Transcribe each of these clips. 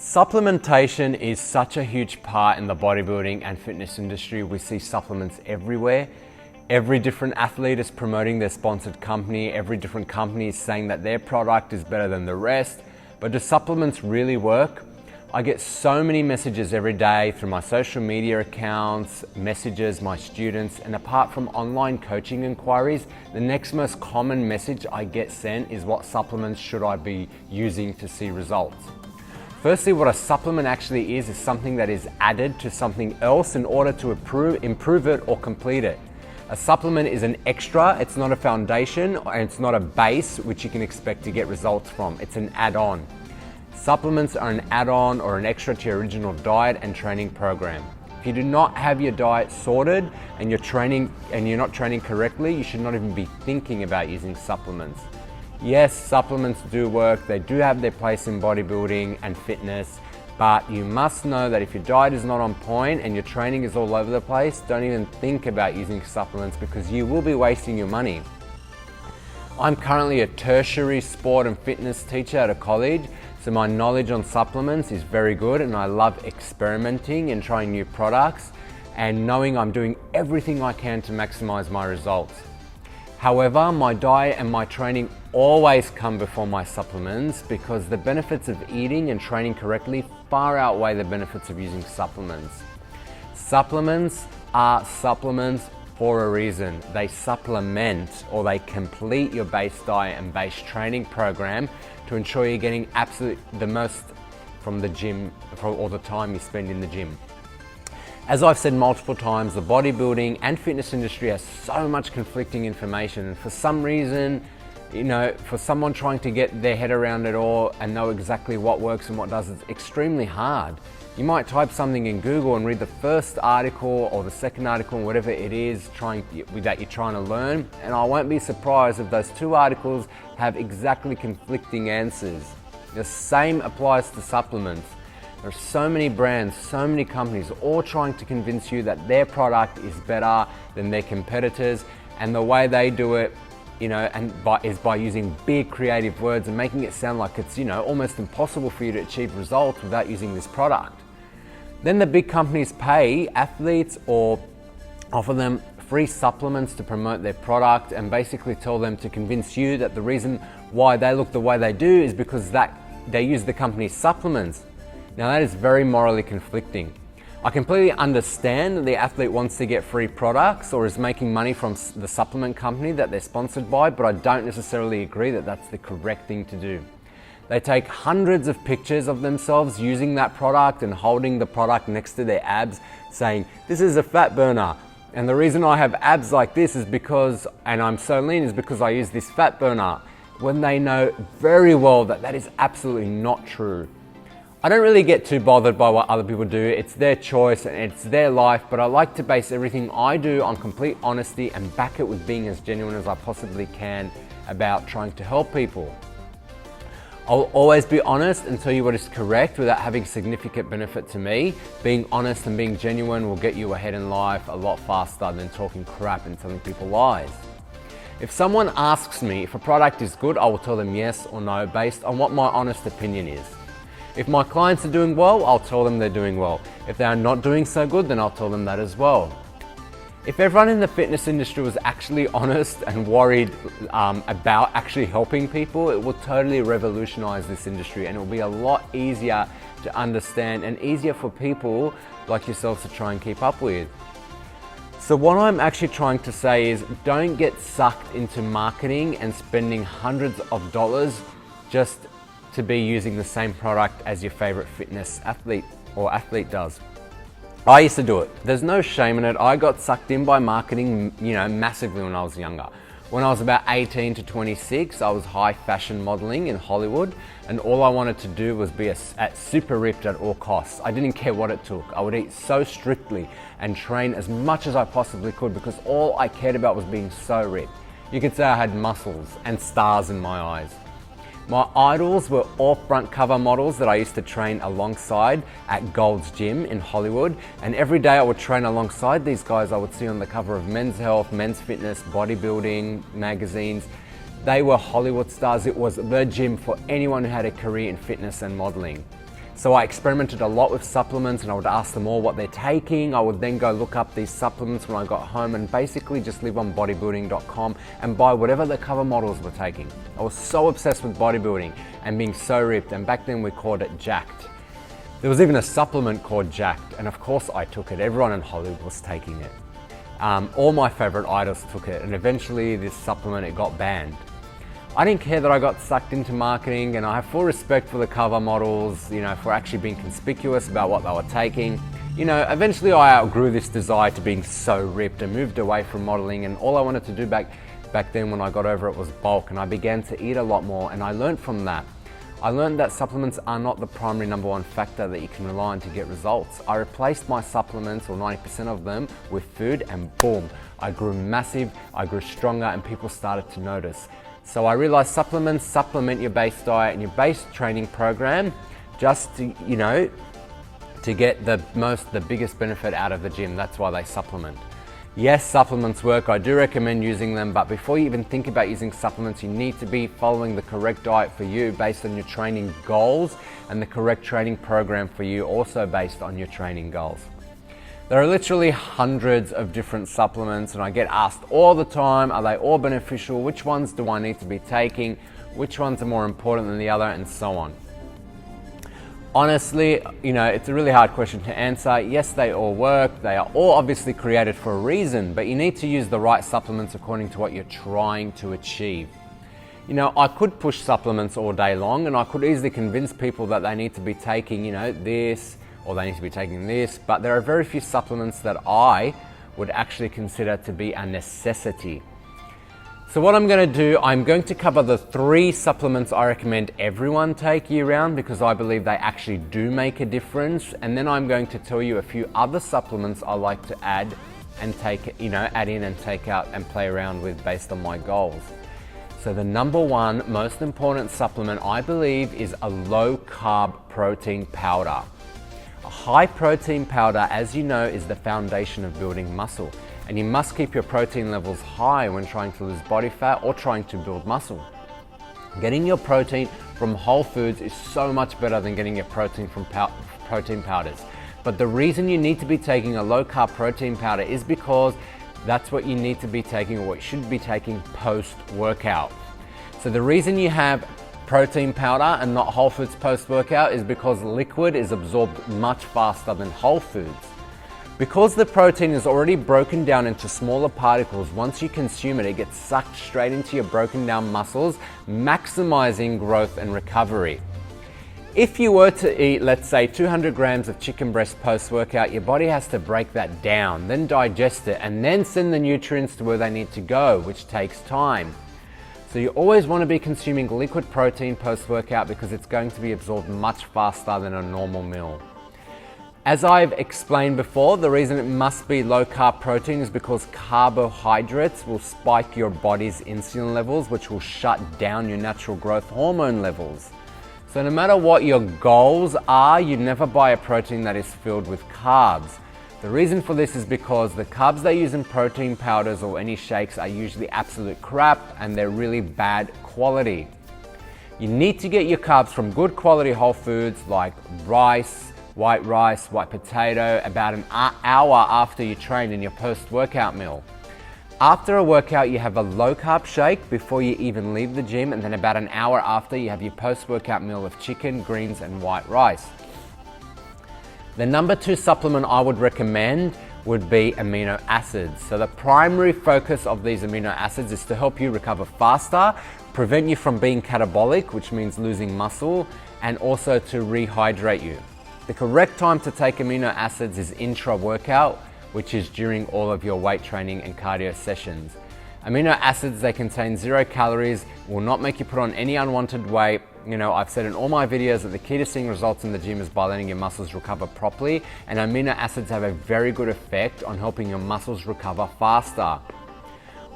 Supplementation is such a huge part in the bodybuilding and fitness industry. We see supplements everywhere. Every different athlete is promoting their sponsored company. Every different company is saying that their product is better than the rest. But do supplements really work? I get so many messages every day through my social media accounts, messages, my students, and apart from online coaching inquiries, the next most common message I get sent is what supplements should I be using to see results. Firstly, what a supplement actually is something that is added to something else in order to improve it or complete it. A supplement is an extra, it's not a foundation, and it's not a base which you can expect to get results from. It's an add-on. Supplements are an add-on or an extra to your original diet and training program. If you do not have your diet sorted and you're not training correctly, you should not even be thinking about using supplements. Yes, supplements do work. They do have their place in bodybuilding and fitness, but you must know that if your diet is not on point and your training is all over the place, don't even think about using supplements because you will be wasting your money. I'm currently a tertiary sport and fitness teacher at a college, so my knowledge on supplements is very good, and I love experimenting and trying new products and knowing I'm doing everything I can to maximize my results. However, my diet and my training always come before my supplements because the benefits of eating and training correctly far outweigh the benefits of using supplements. Supplements are supplements for a reason. They supplement or they complete your base diet and base training program to ensure you're getting the most from the gym for all the time you spend in the gym. As I've said multiple times, the bodybuilding and fitness industry has so much conflicting information, and for some reason, for someone trying to get their head around it all and know exactly what works and what doesn't, it's extremely hard. You might type something in Google and read the first article or the second article and whatever it is that you're trying to learn, and I won't be surprised if those two articles have exactly conflicting answers. The same applies to supplements. There are so many brands, so many companies all trying to convince you that their product is better than their competitors, and the way they do it is by using big creative words and making it sound like it's almost impossible for you to achieve results without using this product. Then the big companies pay athletes or offer them free supplements to promote their product and basically tell them to convince you that the reason why they look the way they do is because they use the company's supplements. Now that is very morally conflicting. I completely understand that the athlete wants to get free products or is making money from the supplement company that they're sponsored by, but I don't necessarily agree that that's the correct thing to do. They take hundreds of pictures of themselves using that product and holding the product next to their abs saying, "This is a fat burner. And the reason I have abs like this is because, and I'm so lean, is because I use this fat burner," when they know very well that that is absolutely not true. I don't really get too bothered by what other people do. It's their choice and it's their life, but I like to base everything I do on complete honesty and back it with being as genuine as I possibly can about trying to help people. I'll always be honest and tell you what is correct without having significant benefit to me. Being honest and being genuine will get you ahead in life a lot faster than talking crap and telling people lies. If someone asks me if a product is good, I will tell them yes or no based on what my honest opinion is. If my clients are doing well, I'll tell them they're doing well. If they are not doing so good, then I'll tell them that as well. If everyone in the fitness industry was actually honest and worried about actually helping people, it will totally revolutionize this industry and it will be a lot easier to understand and easier for people like yourselves to try and keep up with. So what I'm actually trying to say is don't get sucked into marketing and spending hundreds of dollars just to be using the same product as your favorite fitness athlete does. I used to do it. There's no shame in it. I got sucked in by marketing, massively when I was younger. When I was about 18 to 26, I was high fashion modeling in Hollywood, and all I wanted to do was be super ripped at all costs. I didn't care what it took. I would eat so strictly and train as much as I possibly could because all I cared about was being so ripped. You could say I had muscles and stars in my eyes. My idols were all front cover models that I used to train alongside at Gold's Gym in Hollywood, and every day I would train alongside these guys I would see on the cover of Men's Health, Men's Fitness, bodybuilding magazines. They were Hollywood stars. It was the gym for anyone who had a career in fitness and modeling. So I experimented a lot with supplements, and I would ask them all what they're taking. I would then go look up these supplements when I got home and basically just live on bodybuilding.com and buy whatever the cover models were taking. I was so obsessed with bodybuilding and being so ripped, and back then we called it Jacked. There was even a supplement called Jacked, and of course I took it. Everyone in Hollywood was taking it. All my favorite idols took it, and eventually this supplement, it got banned. I didn't care that I got sucked into marketing, and I have full respect for the cover models, for actually being conspicuous about what they were taking. Eventually I outgrew this desire to being so ripped and moved away from modeling, and all I wanted to do back then when I got over it was bulk, and I began to eat a lot more, and I learned from that. I learned that supplements are not the primary number one factor that you can rely on to get results. I replaced my supplements, or 90% of them, with food, and boom, I grew massive, I grew stronger, and people started to notice. So I realized supplements supplement your base diet and your base training program just to, to get the biggest benefit out of the gym. That's why they supplement. Yes, supplements work. I do recommend using them, but before you even think about using supplements, you need to be following the correct diet for you based on your training goals, and the correct training program for you also based on your training goals. There are literally hundreds of different supplements, and I get asked all the time, are they all beneficial? Which ones do I need to be taking? Which ones are more important than the other, and so on. Honestly, it's a really hard question to answer. Yes, they all work. They are all obviously created for a reason, but you need to use the right supplements according to what you're trying to achieve. I could push supplements all day long, and I could easily convince people that they need to be taking, this, or they need to be taking this, but there are very few supplements that I would actually consider to be a necessity. So what I'm going to do, I'm going to cover the 3 supplements I recommend everyone take year round, because I believe they actually do make a difference. And then I'm going to tell you a few other supplements I like to add and add in and take out and play around with based on my goals. So the number 1 most important supplement I believe is a low carb protein powder. A high protein powder, as you know, is the foundation of building muscle. And you must keep your protein levels high when trying to lose body fat or trying to build muscle. Getting your protein from whole foods is so much better than getting your protein from protein powders. But the reason you need to be taking a low carb protein powder is because that's what you need to be taking, or what you should be taking post workout. So the reason you have protein powder and not whole foods post workout is because liquid is absorbed much faster than whole foods. Because the protein is already broken down into smaller particles, once you consume it, it gets sucked straight into your broken down muscles, maximizing growth and recovery. If you were to eat, let's say, 200 grams of chicken breast post-workout, your body has to break that down, then digest it, and then send the nutrients to where they need to go, which takes time. So you always want to be consuming liquid protein post-workout because it's going to be absorbed much faster than a normal meal. As I've explained before, the reason it must be low carb protein is because carbohydrates will spike your body's insulin levels, which will shut down your natural growth hormone levels. So no matter what your goals are, you never buy a protein that is filled with carbs. The reason for this is because the carbs they use in protein powders or any shakes are usually absolute crap, and they're really bad quality. You need to get your carbs from good quality whole foods like rice, white potato, about an hour after you train in your post-workout meal. After a workout, you have a low-carb shake before you even leave the gym, and then about an hour after, you have your post-workout meal of chicken, greens, and white rice. The number 2 supplement I would recommend would be amino acids. So the primary focus of these amino acids is to help you recover faster, prevent you from being catabolic, which means losing muscle, and also to rehydrate you. The correct time to take amino acids is intra-workout, which is during all of your weight training and cardio sessions. Amino acids, they contain 0 calories, will not make you put on any unwanted weight. I've said in all my videos that the key to seeing results in the gym is by letting your muscles recover properly, and amino acids have a very good effect on helping your muscles recover faster.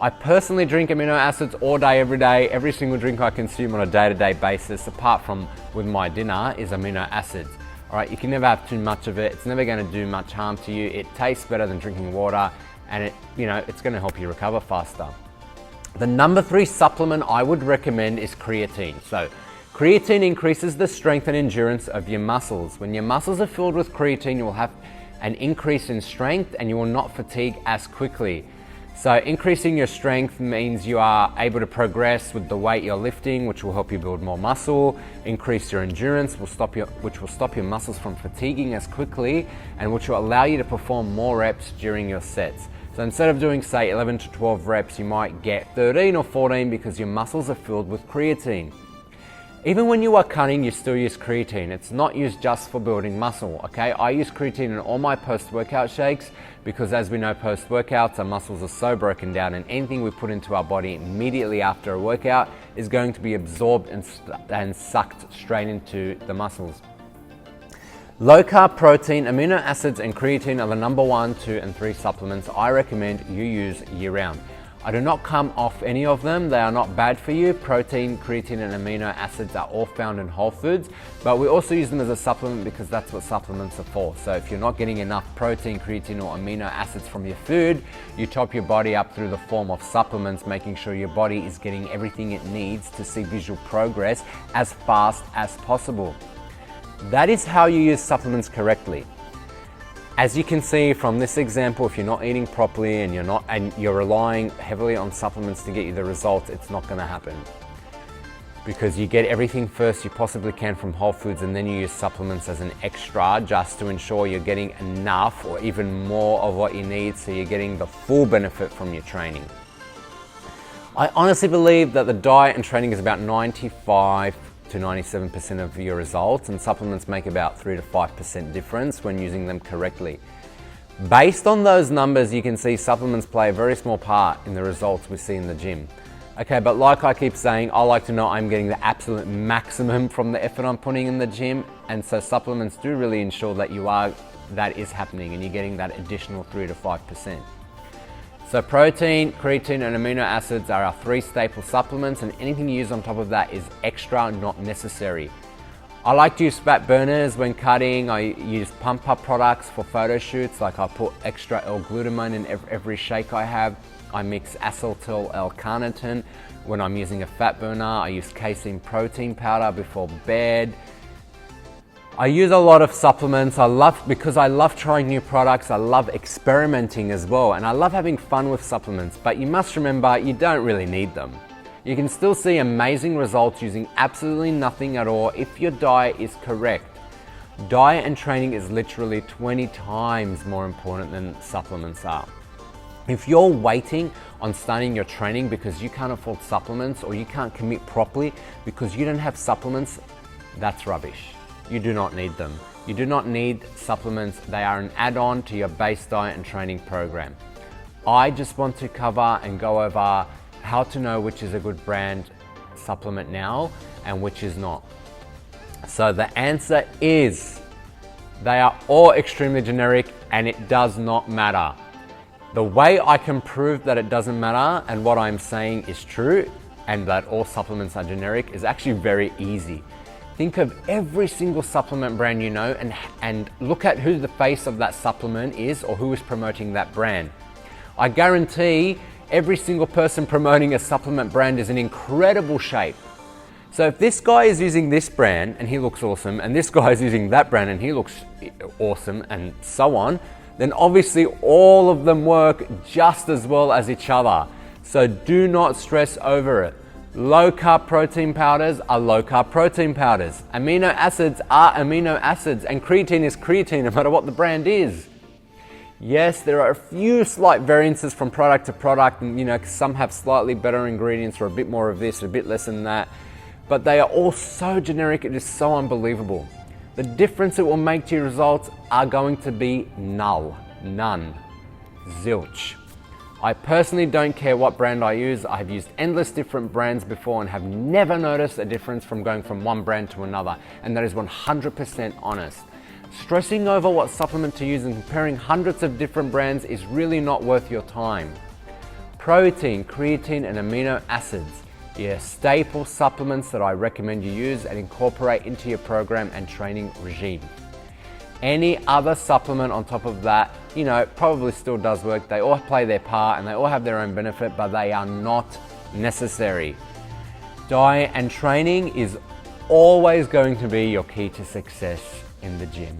I personally drink amino acids all day, every day. Every single drink I consume on a day-to-day basis, apart from with my dinner, is amino acids. All right, you can never have too much of it. It's never going to do much harm to you. It tastes better than drinking water, and it's going to help you recover faster. The number 3 supplement I would recommend is creatine. So Creatine increases the strength and endurance of your muscles. When your muscles are filled with creatine, you will have an increase in strength and you will not fatigue as quickly. So increasing your strength means you are able to progress with the weight you're lifting, which will help you build more muscle. Increase your endurance, which will stop your muscles from fatiguing as quickly, and which will allow you to perform more reps during your sets. So instead of doing, say, 11 to 12 reps, you might get 13 or 14 because your muscles are filled with creatine. Even when you are cutting, you still use creatine. It's not used just for building muscle, okay? I use creatine in all my post-workout shakes because, as we know, post-workouts, our muscles are so broken down, and anything we put into our body immediately after a workout is going to be absorbed and sucked straight into the muscles. Low-carb protein, amino acids, and creatine are the number 1, 2, and 3 supplements I recommend you use year-round. I do not come off any of them. They are not bad for you. Protein, creatine, and amino acids are all found in whole foods, but we also use them as a supplement because that's what supplements are for. So if you're not getting enough protein, creatine, or amino acids from your food, you top your body up through the form of supplements, making sure your body is getting everything it needs to see visual progress as fast as possible. That is how you use supplements correctly. As you can see from this example, if you're not eating properly and you're relying heavily on supplements to get you the results, it's not going to happen. Because you get everything first you possibly can from whole foods, and then you use supplements as an extra just to ensure you're getting enough or even more of what you need, so you're getting the full benefit from your training. I honestly believe that the diet and training is about 95 to 97% of your results, and supplements make about 3 to 5% difference when using them correctly. Based on those numbers, you can see supplements play a very small part in the results we see in the gym. Okay, but like I keep saying, I like to know I'm getting the absolute maximum from the effort I'm putting in the gym, and so supplements do really ensure that that is happening and you're getting that additional 3 to 5%. So protein, creatine, and amino acids are our 3 staple supplements, and anything you use on top of that is extra, not necessary. I like to use fat burners when cutting. I use pump up products for photo shoots, like I put extra L-glutamine in every shake I have. I mix acetyl L-carnitine when I'm using a fat burner. I use casein protein powder before bed. I use a lot of supplements. Because I love trying new products, I love experimenting as well, and I love having fun with supplements, but you must remember you don't really need them. You can still see amazing results using absolutely nothing at all if your diet is correct. Diet and training is literally 20 times more important than supplements are. If you're waiting on starting your training because you can't afford supplements, or you can't commit properly because you don't have supplements, that's rubbish. You do not need them. You do not need supplements. They are an add-on to your base diet and training program. I just want to cover and go over how to know which is a good brand supplement now and which is not. So the answer is they are all extremely generic, and it does not matter. The way I can prove that it doesn't matter and what I'm saying is true and that all supplements are generic is actually very easy. Think of every single supplement brand you know and look at who the face of that supplement is or who is promoting that brand. I guarantee every single person promoting a supplement brand is in incredible shape. So if this guy is using this brand and he looks awesome, and this guy is using that brand and he looks awesome, and so on, then obviously all of them work just as well as each other. So do not stress over it. Low carb protein powders are low carb protein powders. Amino acids are amino acids, and creatine is creatine no matter what the brand is. Yes, there are a few slight variances from product to product, and some have slightly better ingredients or a bit more of this, a bit less than that, but they are all so generic, it is so unbelievable. The difference it will make to your results are going to be null, none, zilch. I personally don't care what brand I use. I have used endless different brands before and have never noticed a difference from going from one brand to another, and that is 100% honest. Stressing over what supplement to use and comparing hundreds of different brands is really not worth your time. Protein, creatine, and amino acids are staple supplements that I recommend you use and incorporate into your program and training regime. Any other supplement on top of that, probably still does work. They all play their part and they all have their own benefit, but they are not necessary. Diet and training is always going to be your key to success in the gym.